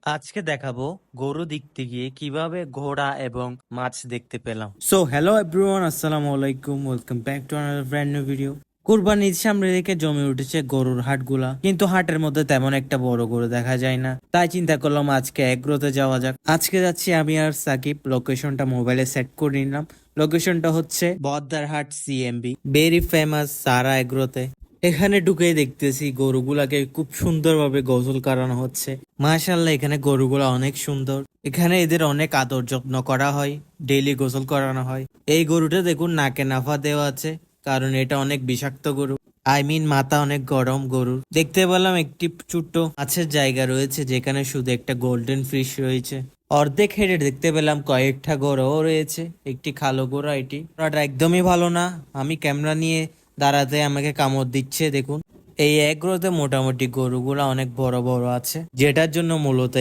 আজকে দেখাবো গরু দেখতে গিয়ে কিভাবে ঘোড়া এবং মাছ দেখতে পেলাম। সো হ্যালো এভরিওয়ান, আসসালামু আলাইকুম, welcome back to another brand new video. Qurbani Eid সামনে রেখে জমে উঠেছে গরুর হাটগুলা, কিন্তু হাটের মধ্যে তেমন একটা বড় গরু দেখা যায় না। তাই চিন্তা করলাম আজকে এগ্রোতে যাওয়া যাক। আজকে যাচ্ছি আমি আর সাকিব। লোকেশনটা মোবাইলে সেট করে নিলাম। লোকেশনটা হচ্ছে বদ্দারহাট সিএমবি, ভেরি ফেমাস সারা এগ্রোতে। এখানে ঢুকে দেখতেছি গরুগুলাকে খুব সুন্দরভাবে গোসল করানো হচ্ছে। মাশাআল্লাহ, এখানে গরুগুলা অনেক সুন্দর। এখানে এদের অনেক আদর যত্ন করা হয়, ডেইলি গোসল করানো হয়। এই গরুটা দেখুন নাকে নাফা দেওয়া আছে, কারণ এটা অনেক বিষাক্ত গরু। আই মিন মাথা অনেক গরম গরুর। দেখতে পেলাম একটি ছোট্ট মাছের জায়গা রয়েছে, যেখানে শুধু একটা গোল্ডেন ফিশ রয়েছে। অর্ধেক হেডে দেখতে পেলাম কয়েকটা গরুও রয়েছে, একটি কালো গরু। এটি ওটা একদমই ভালো না। আমি ক্যামেরা নিয়ে দাঁড়াতে আমাকে কামড় দিচ্ছে। দেখুন, এই এগ্রোতে মোটামুটি গরুগুলা অনেক বড় বড় আছে, যেটার জন্য মূলত